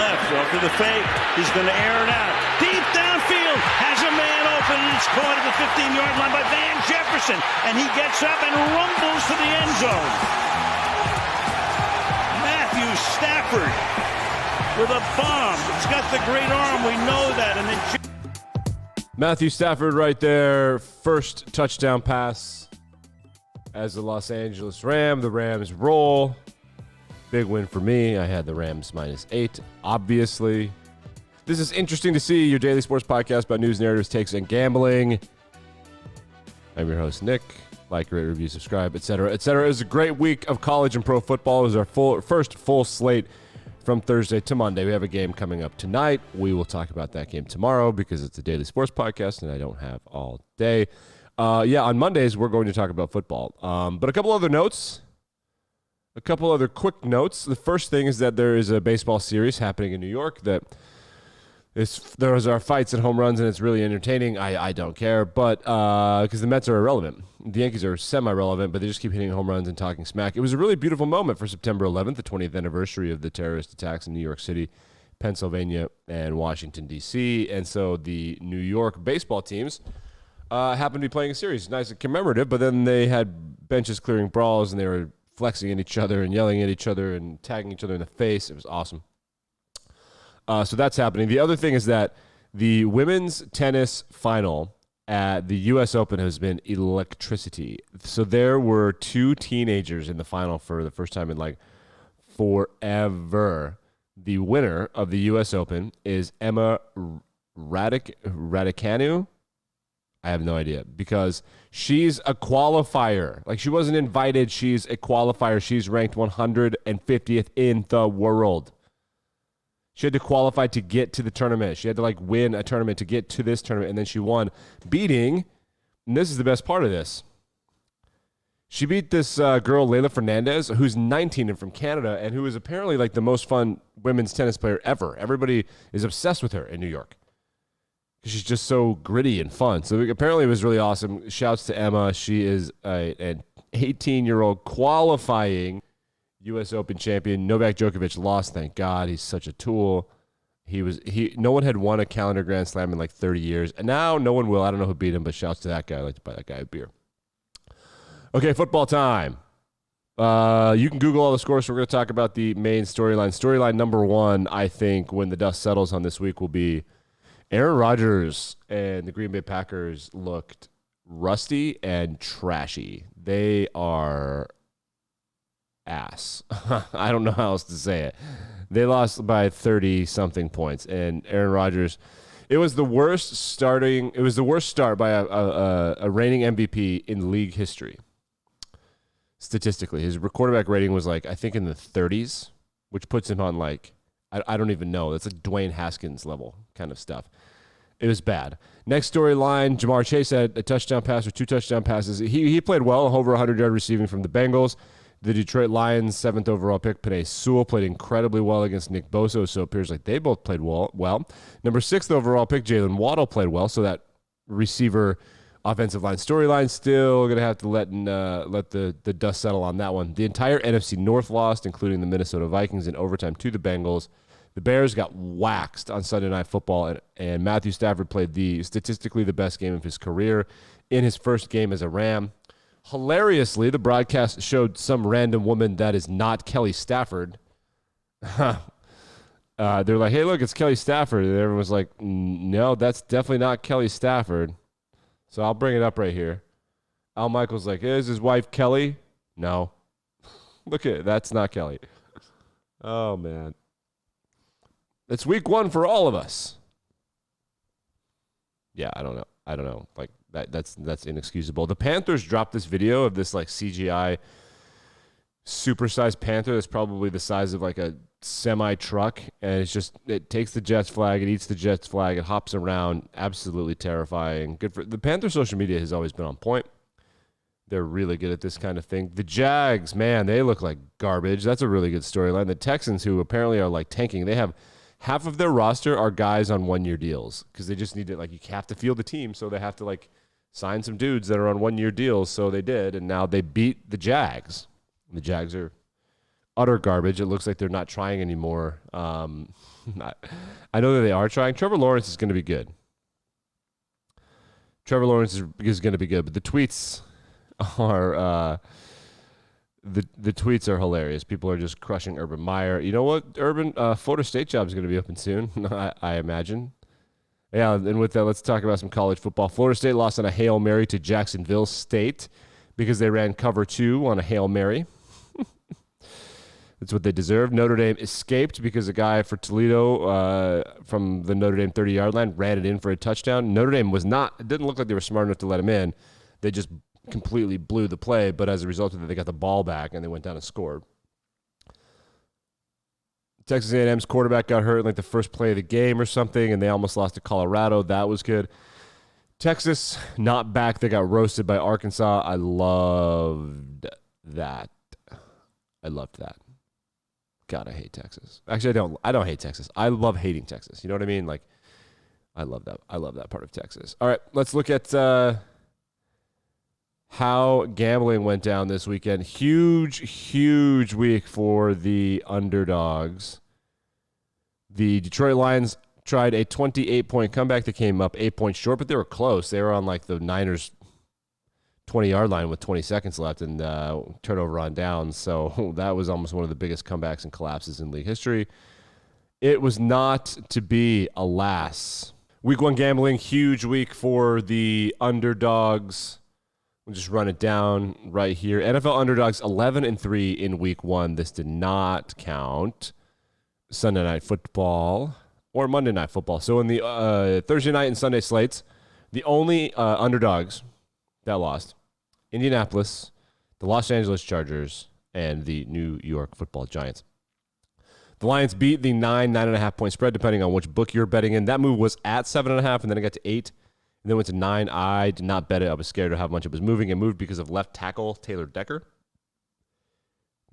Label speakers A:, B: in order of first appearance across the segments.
A: left. Off to the fake. He's going to air it out. Deep downfield. Has a man open. And it's caught at the 15-yard line by Van Jefferson. And he gets up and rumbles to the end zone. Matthew Stafford with a bomb. He's got the great arm. We know that. And then
B: Matthew Stafford right there. First touchdown pass as the Los Angeles Rams. The Rams roll. Big win for me. I had the Rams -8, obviously. This is interesting to see. Your daily sports podcast about news, narratives, takes, and gambling. I'm your host, Nick. Like, rate, review, subscribe, etc., etc. It was a great week of college and pro football. It was our first full slate from Thursday to Monday. We have a game coming up tonight. We will talk about that game tomorrow because it's a daily sports podcast and I don't have all day. On Mondays, we're going to talk about football. But a couple other notes. A couple other quick notes. The first thing is that there is a baseball series happening in New York that those are fights and home runs, and it's really entertaining. I don't care, but because the Mets are irrelevant. The Yankees are semi-relevant, but they just keep hitting home runs and talking smack. It was a really beautiful moment for September 11th, the 20th anniversary of the terrorist attacks in New York City, Pennsylvania, and Washington, D.C., and so the New York baseball teams happened to be playing a series. Nice and commemorative, but then they had benches clearing brawls, and they were flexing at each other and yelling at each other and tagging each other in the face. It was awesome. So that's happening. The other thing is that the women's tennis final at the U.S. Open has been electricity. So there were 2 teenagers in the final for the first time in like forever. The winner of the U.S. Open is Emma Raducanu. I have no idea because she's a qualifier. Like, she wasn't invited. She's a qualifier. She's ranked 150th in the world. She had to qualify to get to the tournament. She had to win a tournament to get to this tournament, and then she won, beating, and this is the best part of this, she beat this girl, Leylah Fernandez, who's 19 and from Canada, and who is apparently the most fun women's tennis player ever. Everybody is obsessed with her in New York. She's just so gritty and fun. So apparently it was really awesome. Shouts to Emma. She is an 18-year-old qualifying U.S. Open champion. Novak Djokovic lost, thank God. He's such a tool. No one had won a calendar Grand Slam in 30 years, and now no one will. I don't know who beat him, but shouts to that guy. I'd like to buy that guy a beer. Okay, football time. You can Google all the scores. So we're going to talk about the main storyline. Storyline number 1, I think, when the dust settles on this week, will be Aaron Rodgers and the Green Bay Packers looked rusty and trashy. They are ass. I don't know how else to say it. They lost by 30-something points, and Aaron Rodgers, it was the worst start by a reigning MVP in league history. Statistically, his quarterback rating was I think in the 30s, which puts him on I don't even know. That's Dwayne Haskins level kind of stuff. It was bad. Next storyline, Jamar Chase had a touchdown pass or 2 touchdown passes. He played well, over 100-yard receiving from the Bengals. The Detroit Lions' 7th overall pick, Penei Sewell, played incredibly well against Nick Bosa, so it appears like they both played well. Number 6th overall pick, Jalen Waddle, played well, so that receiver offensive line storyline still going to have to let the dust settle on that one. The entire NFC North lost, including the Minnesota Vikings in overtime to the Bengals. The Bears got waxed on Sunday Night Football, and Matthew Stafford played statistically the best game of his career in his first game as a Ram. Hilariously, the broadcast showed some random woman that is not Kelly Stafford. They're like, hey, look, it's Kelly Stafford. And everyone was like, no, that's definitely not Kelly Stafford. So I'll bring it up right here. Al Michaels like, is his wife Kelly? No. Look at it. That's not Kelly. Oh, man. It's week 1 for all of us. Yeah, I don't know. That's inexcusable. The Panthers dropped this video of this CGI supersized panther that's probably the size of a semi truck, and it takes the Jets flag, it eats the Jets flag, it hops around. Absolutely terrifying. Good for the Panther. Social media has always been on point. They're really good at this kind of thing. The Jags, man, they look like garbage. That's a really good storyline. The Texans, who apparently are tanking, they have half of their roster are guys on 1-year deals because they just need to you have to field the team, so they have to sign some dudes that are on 1-year deals. So they did, and now they beat the Jags. The Jags are utter garbage. It looks like they're not trying anymore. I know that they are trying. Trevor Lawrence is going to be good. Trevor Lawrence is going to be good, but the tweets are the tweets are hilarious. People are just crushing Urban Meyer. You know what? Florida State job is going to be open soon, I imagine. Yeah, and with that, let's talk about some college football. Florida State lost on a Hail Mary to Jacksonville State because they ran cover 2 on a Hail Mary. That's what they deserve. Notre Dame escaped because a guy for Toledo from the Notre Dame 30-yard line ran it in for a touchdown. Notre Dame it didn't look like they were smart enough to let him in. They just completely blew the play, but as a result of that, they got the ball back and they went down and scored. Texas A&M's quarterback got hurt in like the first play of the game or something, and they almost lost to Colorado. That was good. Texas, not back. They got roasted by Arkansas. I loved that. God, I hate Texas. Actually, I don't hate Texas. I love hating Texas. You know what I mean? Like, I love that. I love that part of Texas. All right, let's look at how gambling went down this weekend. Huge week for the underdogs. The Detroit Lions tried a 28-point comeback. They came up 8 points short, but they were close. They were on like the Niners' 20-yard line with 20 seconds left and turnover on downs. So that was almost one of the biggest comebacks and collapses in league history. It was not to be, alas. Week 1 gambling, huge week for the underdogs. We'll just run it down right here. NFL underdogs 11-3 in week 1. This did not count Sunday Night Football or Monday Night Football. So in the Thursday night and Sunday slates, the only underdogs that lost: Indianapolis, the Los Angeles Chargers, and the New York Football Giants. The Lions beat the 9.5 point spread, depending on which book you're betting in. That move was at 7.5, and then it got to 8, and then went to 9. I did not bet it. I was scared of how much it was moving. It moved because of left tackle Taylor Decker.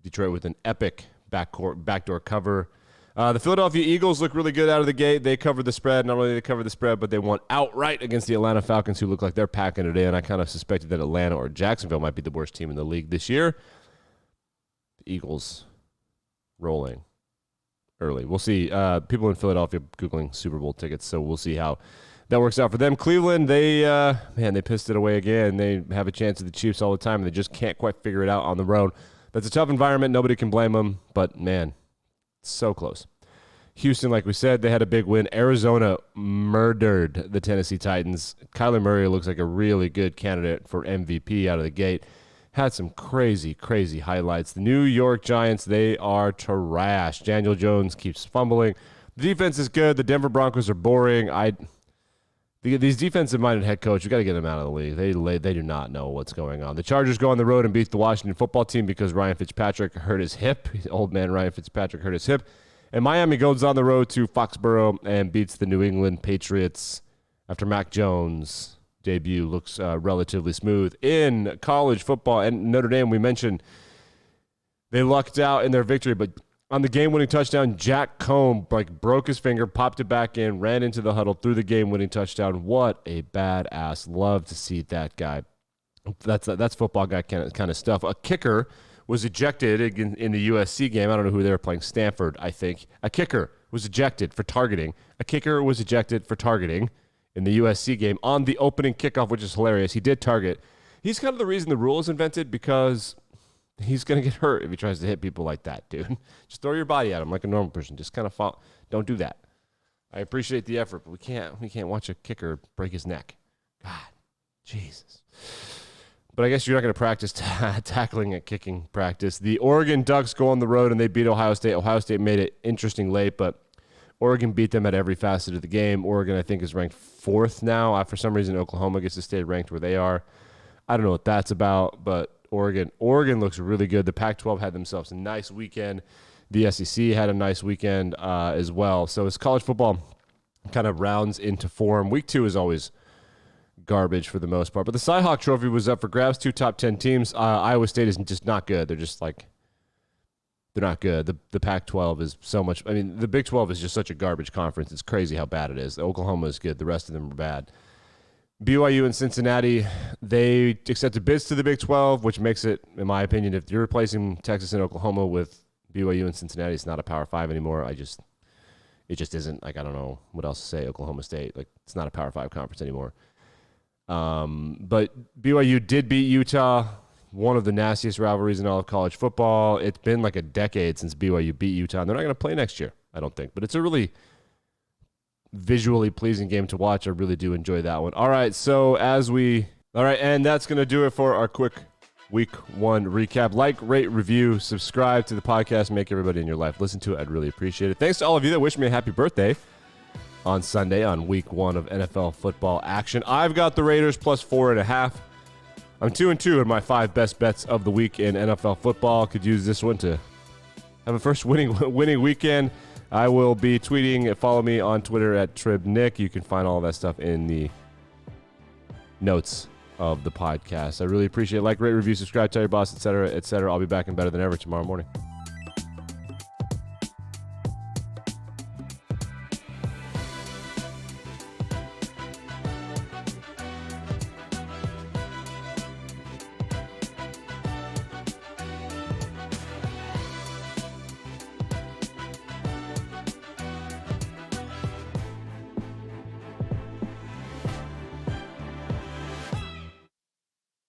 B: Detroit with an epic backdoor cover. The Philadelphia Eagles look really good out of the gate. They covered the spread. Not only did they cover the spread, but they won outright against the Atlanta Falcons, who look like they're packing it in. I kind of suspected that Atlanta or Jacksonville might be the worst team in the league this year. The Eagles rolling early. We'll see. People in Philadelphia Googling Super Bowl tickets, so we'll see how that works out for them. Cleveland, they pissed it away again. They have a chance at the Chiefs all the time, and they just can't quite figure it out on the road. That's a tough environment. Nobody can blame them, but, man, so close. Houston, like we said, they had a big win. Arizona murdered the Tennessee Titans. Kyler Murray looks like a really good candidate for MVP out of the gate. Had some crazy highlights. The New York Giants, they are trash. Daniel Jones keeps fumbling. The defense is good. The Denver Broncos are boring. These defensive-minded head coach, you got to get them out of the league. They do not know what's going on. The Chargers go on the road and beat the Washington football team because Ryan Fitzpatrick hurt his hip. Old man Ryan Fitzpatrick hurt his hip. And Miami goes on the road to Foxborough and beats the New England Patriots after Mac Jones' debut looks relatively smooth. In college football, and Notre Dame, we mentioned they lucked out in their victory, but on the game-winning touchdown, Jack Combe broke his finger, popped it back in, ran into the huddle, threw the game-winning touchdown. What a badass. Love to see that guy. That's football guy kind of stuff. A kicker was ejected in the USC game. I don't know who they were playing. Stanford, I think. A kicker was ejected for targeting. A kicker was ejected for targeting in the USC game on the opening kickoff, which is hilarious. He did target. He's kind of the reason the rule is invented because he's going to get hurt if he tries to hit people like that, dude. Just throw your body at him like a normal person. Just kind of fall. Don't do that. I appreciate the effort, but we can't watch a kicker break his neck. God, Jesus. But I guess you're not going to practice tackling at kicking practice. The Oregon Ducks go on the road, and they beat Ohio State. Ohio State made it interesting late, but Oregon beat them at every facet of the game. Oregon, I think, is ranked 4th now. For some reason, Oklahoma gets to stay ranked where they are. I don't know what that's about, but Oregon looks really good. The Pac-12 had themselves a nice weekend. The SEC had a nice weekend as well. So as college football kind of rounds into form, week 2 is always garbage for the most part. But the Cy-Hawk Trophy was up for grabs. 2 top 10 teams. Iowa State is just not good. They're not good. The Pac-12 is so much. I mean, the Big 12 is just such a garbage conference. It's crazy how bad it is. Oklahoma is good. The rest of them are bad. BYU and Cincinnati, they accepted bids to the Big 12, which makes it, in my opinion, if you're replacing Texas and Oklahoma with BYU and Cincinnati, it's not a Power 5 anymore. It's It just isn't. Like, I don't know what else to say. Oklahoma State, like, it's not a Power 5 conference anymore. But BYU did beat Utah, one of the nastiest rivalries in all of college football. It's been like a decade since BYU beat Utah, and they're not going to play next year, I don't think. But it's a really visually pleasing game to watch. I really do enjoy that one. All right, and that's going to do it for our quick Week 1 recap. Like, rate, review, subscribe to the podcast, make everybody in your life listen to it. I'd really appreciate it. Thanks to all of you that wished me a happy birthday on Sunday on Week 1 of NFL football action. I've got the Raiders plus 4.5. I'm 2-2 in my 5 best bets of the week in NFL football. Could use this one to have a first winning weekend. I will be tweeting. Follow me on Twitter at TribNick. You can find all that stuff in the notes of the podcast. I really appreciate it. Like, rate, review, subscribe, tell your boss, etc., etc. I'll be back and better than ever tomorrow morning.